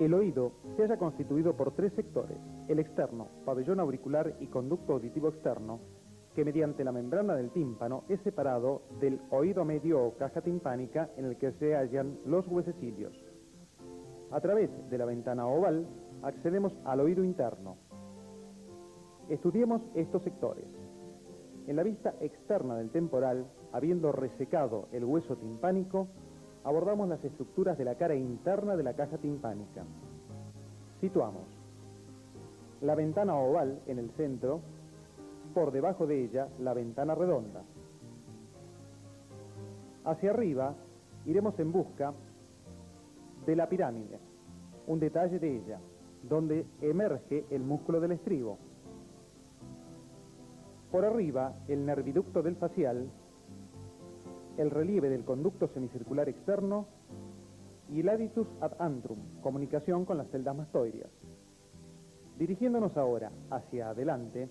El oído se halla constituido por tres sectores: el externo, pabellón auricular y conducto auditivo externo, que mediante la membrana del tímpano es separado del oído medio o caja timpánica en el que se hallan los huesecillos. A través de la ventana oval accedemos al oído interno. Estudiemos estos sectores. En la vista externa del temporal, habiendo resecado el hueso timpánico, abordamos las estructuras de la cara interna de la caja timpánica. Situamos la ventana oval en el centro, por debajo de ella la ventana redonda. Hacia arriba iremos en busca de la pirámide, un detalle de ella, donde emerge el músculo del estribo. Por arriba, el nerviducto del facial, el relieve del conducto semicircular externo y el aditus ad antrum, comunicación con las celdas mastoideas. Dirigiéndonos ahora hacia adelante,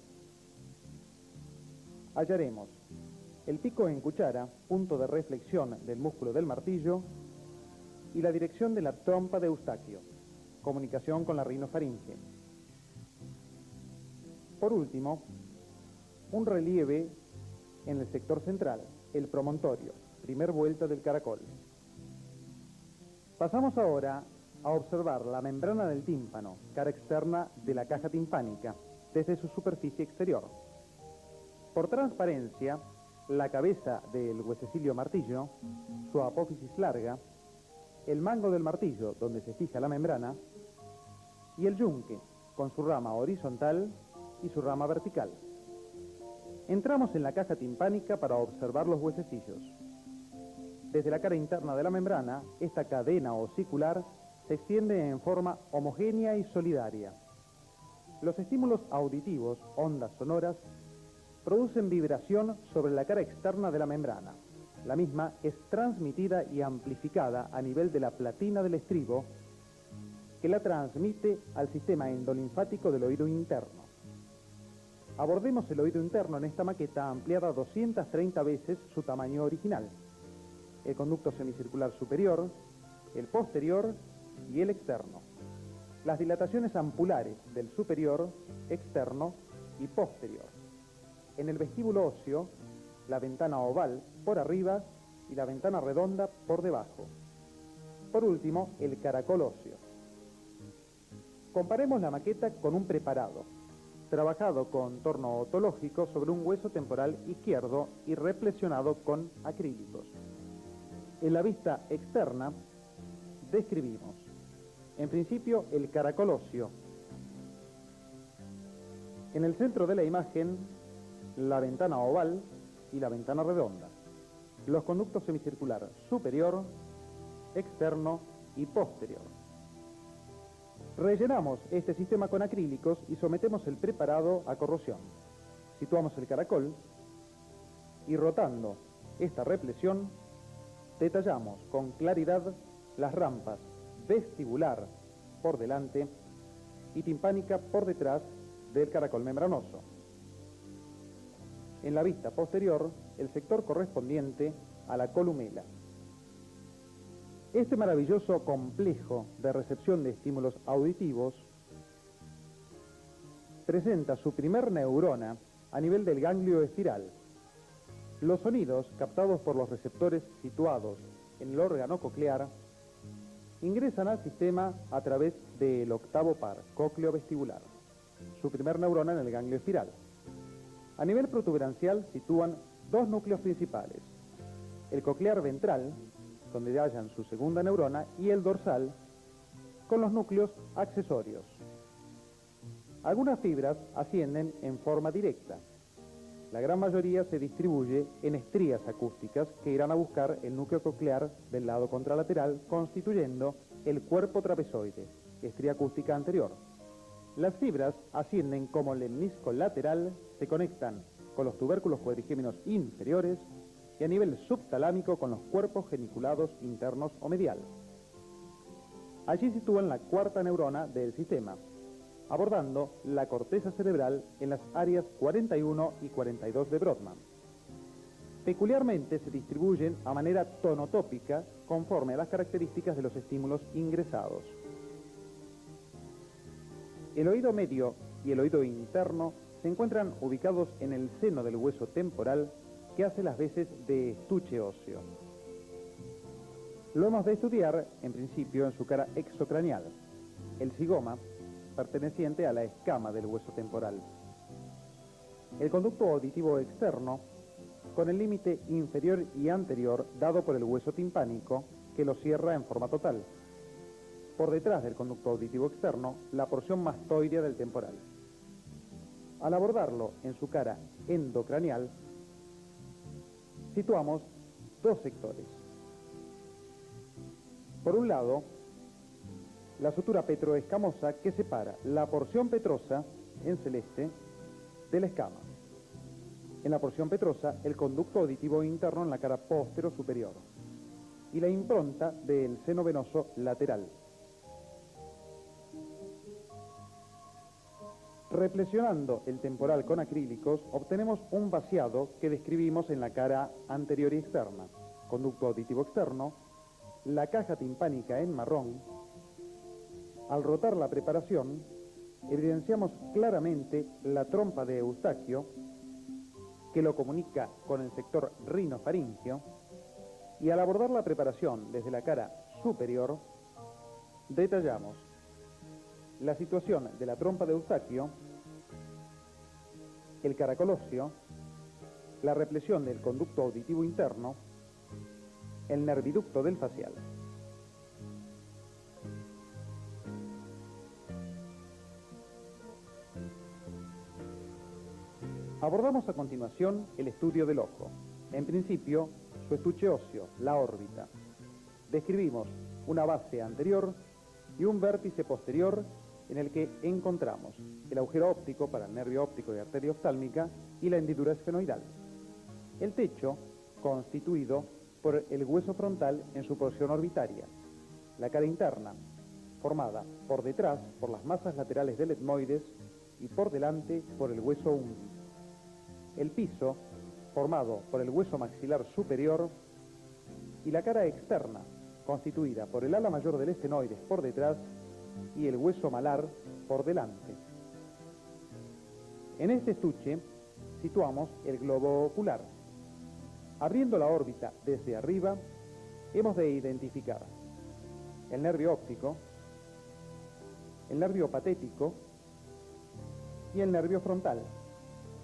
hallaremos el pico en cuchara, punto de reflexión del músculo del martillo, y la dirección de la trompa de Eustaquio, comunicación con la rinofaringe. Por último, un relieve en el sector central, el promontorio, primer vuelta del caracol. Pasamos ahora a observar la membrana del tímpano, cara externa de la caja timpánica, desde su superficie exterior. Por transparencia, la cabeza del huesecilio martillo, su apófisis larga, el mango del martillo donde se fija la membrana, y el yunque, con su rama horizontal y su rama vertical. Entramos en la caja timpánica para observar los huesecillos. Desde la cara interna de la membrana, esta cadena osicular se extiende en forma homogénea y solidaria. Los estímulos auditivos, ondas sonoras, producen vibración sobre la cara externa de la membrana. La misma es transmitida y amplificada a nivel de la platina del estribo, que la transmite al sistema endolinfático del oído interno. Abordemos el oído interno en esta maqueta ampliada 230 veces su tamaño original. El conducto semicircular superior, el posterior y el externo. Las dilataciones ampulares del superior, externo y posterior. En el vestíbulo óseo, la ventana oval por arriba y la ventana redonda por debajo. Por último, el caracol óseo. Comparemos la maqueta con un preparado, trabajado con torno otológico sobre un hueso temporal izquierdo y replesionado con acrílicos. En la vista externa, describimos, en principio, el caracol óseo. En el centro de la imagen, la ventana oval y la ventana redonda. Los conductos semicircular superior, externo y posterior. Rellenamos este sistema con acrílicos y sometemos el preparado a corrosión. Situamos el caracol y rotando esta represión, detallamos con claridad las rampas vestibular por delante y timpánica por detrás del caracol membranoso. En la vista posterior, el sector correspondiente a la columela. Este maravilloso complejo de recepción de estímulos auditivos presenta su primer neurona a nivel del ganglio espiral. Los sonidos captados por los receptores situados en el órgano coclear ingresan al sistema a través del octavo par cócleo vestibular, su primer neurona en el ganglio espiral. A nivel protuberancial sitúan dos núcleos principales: el coclear ventral, donde hallan su segunda neurona, y el dorsal, con los núcleos accesorios. Algunas fibras ascienden en forma directa. La gran mayoría se distribuye en estrías acústicas que irán a buscar el núcleo coclear del lado contralateral, constituyendo el cuerpo trapezoide, estría acústica anterior. Las fibras ascienden como lemnisco lateral, se conectan con los tubérculos cuadrigéminos inferiores y a nivel subtalámico con los cuerpos geniculados internos o medial. Allí sitúan la cuarta neurona del sistema, abordando la corteza cerebral en las áreas 41 y 42 de Brodmann. Peculiarmente se distribuyen a manera tonotópica conforme a las características de los estímulos ingresados. El oído medio y el oído interno se encuentran ubicados en el seno del hueso temporal que hace las veces de estuche óseo. Lo hemos de estudiar, en principio, en su cara exocraneal, el zigoma, perteneciente a la escama del hueso temporal. El conducto auditivo externo, con el límite inferior y anterior dado por el hueso timpánico, que lo cierra en forma total. Por detrás del conducto auditivo externo, la porción mastoidea del temporal. Al abordarlo en su cara endocraneal, situamos dos sectores. Por un lado, la sutura petroescamosa que separa la porción petrosa, en celeste, de la escama. En la porción petrosa, el conducto auditivo interno en la cara póstero superior y la impronta del seno venoso lateral. Reflexionando el temporal con acrílicos, obtenemos un vaciado que describimos en la cara anterior y externa, conducto auditivo externo, la caja timpánica en marrón. Al rotar la preparación, evidenciamos claramente la trompa de Eustaquio, que lo comunica con el sector rinofaringeo, y al abordar la preparación desde la cara superior, detallamos la situación de la trompa de Eustaquio, el caracol óseo, la reflexión del conducto auditivo interno, el nerviducto del facial. Abordamos a continuación el estudio del ojo. En principio, su estuche óseo, la órbita. Describimos una base anterior y un vértice posterior en el que encontramos el agujero óptico para el nervio óptico y arteria oftálmica y la hendidura esfenoidal. El techo, constituido por el hueso frontal en su porción orbitaria. La cara interna, formada por detrás por las masas laterales del etmoides y por delante por el hueso ungi. El piso, formado por el hueso maxilar superior, y la cara externa, constituida por el ala mayor del estenoides por detrás y el hueso malar por delante. En este estuche situamos el globo ocular. Abriendo la órbita desde arriba, hemos de identificar el nervio óptico, el nervio patético y el nervio frontal.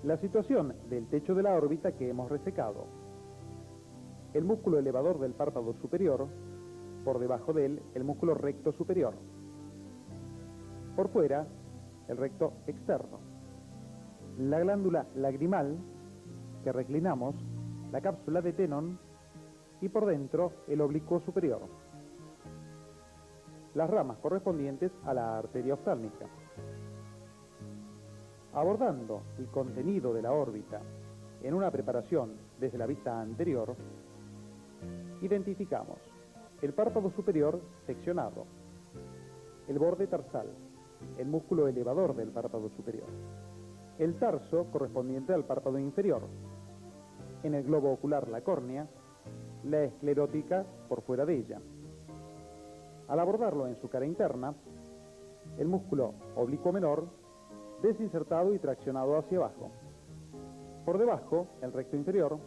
La situación del techo de la órbita que hemos resecado. El músculo elevador del párpado superior, por debajo de él el músculo recto superior. Por fuera, el recto externo. La glándula lagrimal, que reclinamos, la cápsula de Tenon y por dentro el oblicuo superior. Las ramas correspondientes a la arteria oftálmica. Abordando el contenido de la órbita en una preparación desde la vista anterior, identificamos el párpado superior seccionado, el borde tarsal, el músculo elevador del párpado superior, el tarso correspondiente al párpado inferior, en el globo ocular la córnea, la esclerótica por fuera de ella. Al abordarlo en su cara interna, el músculo oblicuo menor desinsertado y traccionado hacia abajo. Por debajo, el recto inferior,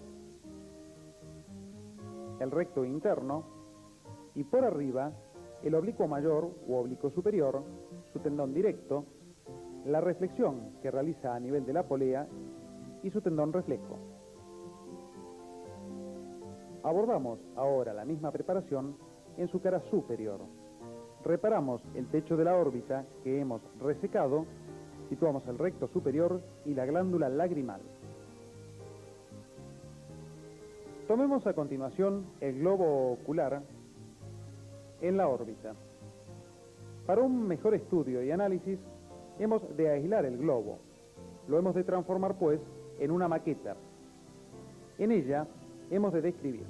el recto interno y por arriba, el oblicuo mayor u oblicuo superior, su tendón directo, la reflexión que realiza a nivel de la polea y su tendón reflejo. Abordamos ahora la misma preparación en su cara superior. Reparamos el techo de la órbita que hemos resecado. Situamos el recto superior y la glándula lagrimal. Tomemos a continuación el globo ocular en la órbita. Para un mejor estudio y análisis, hemos de aislar el globo. Lo hemos de transformar, pues, en una maqueta. En ella hemos de describir.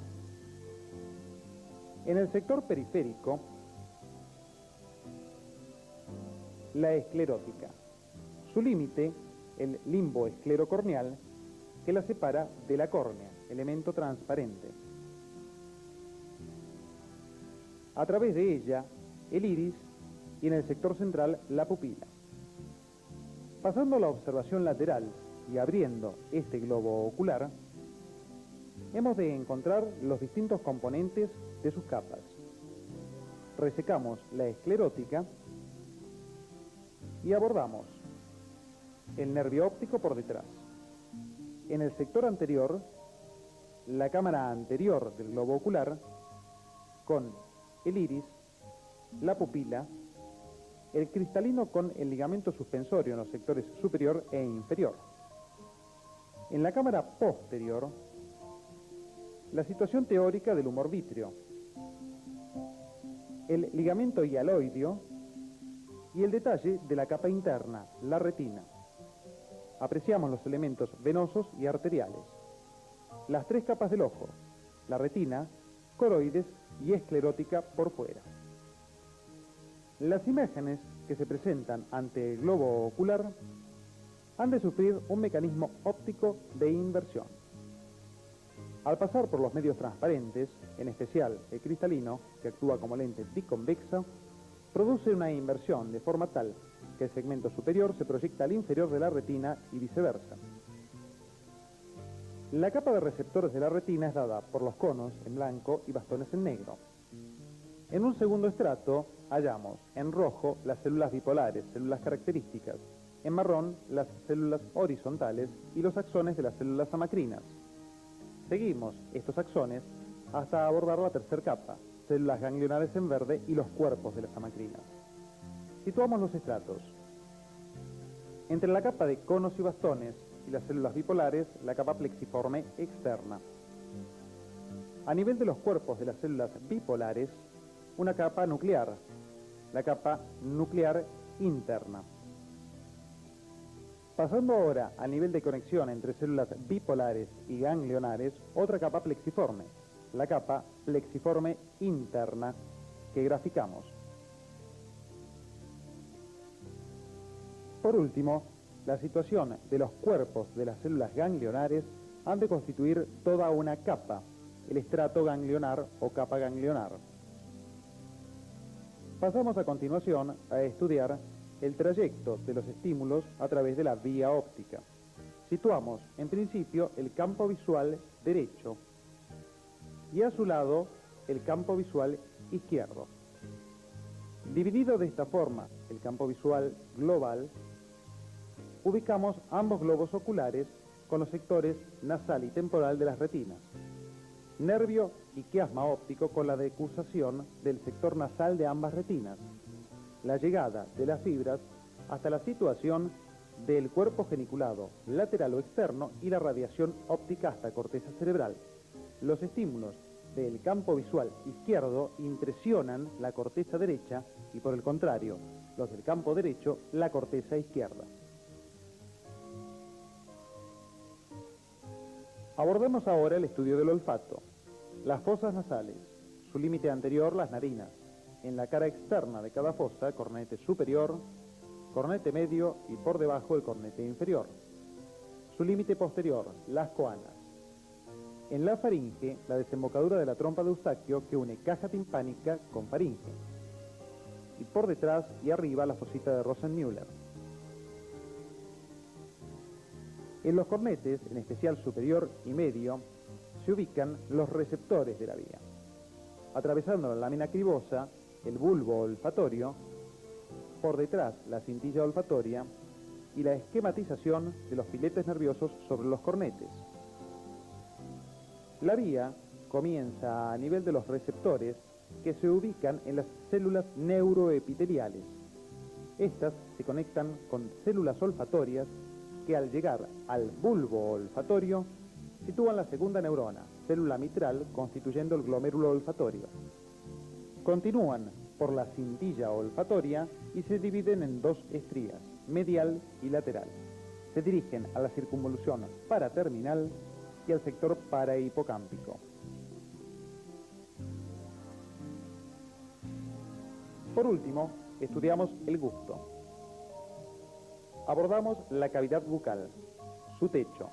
En el sector periférico, la esclerótica. Su límite, el limbo esclerocorneal, que la separa de la córnea, elemento transparente. A través de ella, el iris y en el sector central, la pupila. Pasando a la observación lateral y abriendo este globo ocular, hemos de encontrar los distintos componentes de sus capas. Resecamos la esclerótica y abordamos el nervio óptico por detrás. En el sector anterior, la cámara anterior del globo ocular con el iris, la pupila, el cristalino con el ligamento suspensorio en los sectores superior e inferior. En la cámara posterior, la situación teórica del humor vítreo, el ligamento hialoideo y el detalle de la capa interna, la retina. Apreciamos los elementos venosos y arteriales. Las tres capas del ojo, la retina, coroides y esclerótica por fuera. Las imágenes que se presentan ante el globo ocular han de sufrir un mecanismo óptico de inversión. Al pasar por los medios transparentes, en especial el cristalino, que actúa como lente biconvexa, produce una inversión de forma tal que el segmento superior se proyecta al inferior de la retina y viceversa. La capa de receptores de la retina es dada por los conos en blanco y bastones en negro. En un segundo estrato hallamos en rojo las células bipolares, células características, en marrón las células horizontales y los axones de las células amacrinas. Seguimos estos axones hasta abordar la tercera capa, células ganglionares en verde y los cuerpos de las amacrinas. Situamos los estratos. Entre la capa de conos y bastones y las células bipolares, la capa plexiforme externa. A nivel de los cuerpos de las células bipolares, una capa nuclear, la capa nuclear interna. Pasando ahora al nivel de conexión entre células bipolares y ganglionares, otra capa plexiforme, la capa plexiforme interna, que graficamos. Por último, la situación de los cuerpos de las células ganglionares han de constituir toda una capa, el estrato ganglionar o capa ganglionar. Pasamos a continuación a estudiar el trayecto de los estímulos a través de la vía óptica. Situamos en principio el campo visual derecho y a su lado el campo visual izquierdo. Dividido de esta forma el campo visual global, ubicamos ambos globos oculares con los sectores nasal y temporal de las retinas, nervio y quiasma óptico con la decusación del sector nasal de ambas retinas, la llegada de las fibras hasta la situación del cuerpo geniculado lateral o externo y la radiación óptica hasta corteza cerebral. Los estímulos del campo visual izquierdo impresionan la corteza derecha y por el contrario, los del campo derecho, la corteza izquierda. Abordemos ahora el estudio del olfato. Las fosas nasales, su límite anterior las narinas, en la cara externa de cada fosa, cornete superior, cornete medio y por debajo el cornete inferior. Su límite posterior, las coanas. En la faringe, la desembocadura de la trompa de Eustaquio que une caja timpánica con faringe. Y por detrás y arriba la fosita de Rosenmüller. En los cornetes, en especial superior y medio, se ubican los receptores de la vía. Atravesando la lámina cribosa, el bulbo olfatorio, por detrás la cintilla olfatoria y la esquematización de los filetes nerviosos sobre los cornetes. La vía comienza a nivel de los receptores que se ubican en las células neuroepiteliales. Estas se conectan con células olfatorias que al llegar al bulbo olfatorio sitúan la segunda neurona, célula mitral, constituyendo el glomérulo olfatorio. Continúan por la cintilla olfatoria y se dividen en dos estrías, medial y lateral. Se dirigen a la circunvolución paraterminal y al sector parahipocámpico. Por último, estudiamos el gusto. Abordamos la cavidad bucal, su techo,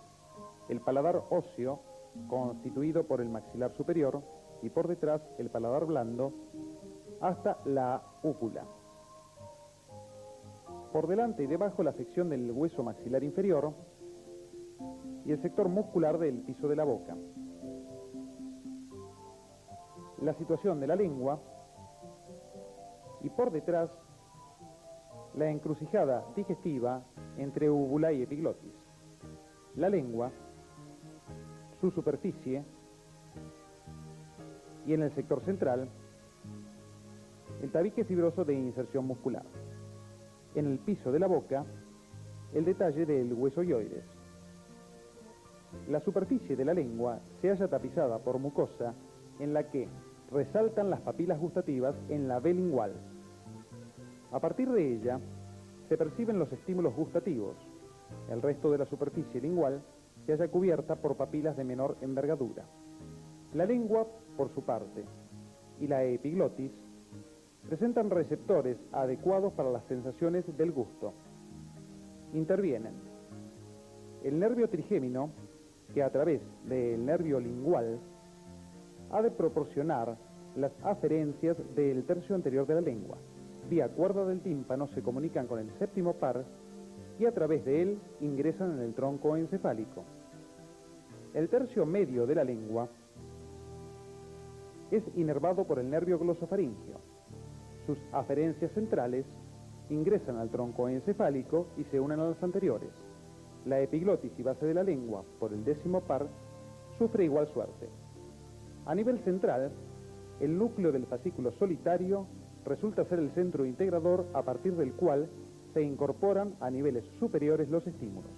el paladar óseo, constituido por el maxilar superior, y por detrás el paladar blando, hasta la úvula. Por delante y debajo la sección del hueso maxilar inferior y el sector muscular del piso de la boca. La situación de la lengua y por detrás la encrucijada digestiva entre úvula y epiglotis. La lengua, su superficie y en el sector central el tabique fibroso de inserción muscular. En el piso de la boca el detalle del hueso hyoides. La superficie de la lengua se halla tapizada por mucosa en la que resaltan las papilas gustativas en la B lingual. A partir de ella se perciben los estímulos gustativos. El resto de la superficie lingual se halla cubierta por papilas de menor envergadura. La lengua, por su parte, y la epiglotis presentan receptores adecuados para las sensaciones del gusto. Intervienen el nervio trigémino, que a través del nervio lingual ha de proporcionar las aferencias del tercio anterior de la lengua. Vía cuerda del tímpano se comunican con el séptimo par y a través de él ingresan en el tronco encefálico. El tercio medio de la lengua es inervado por el nervio glosofaríngeo. Sus aferencias centrales ingresan al tronco encefálico y se unen a las anteriores. La epiglotis y base de la lengua, por el décimo par, sufre igual suerte. A nivel central, el núcleo del fascículo solitario resulta ser el centro integrador a partir del cual se incorporan a niveles superiores los estímulos.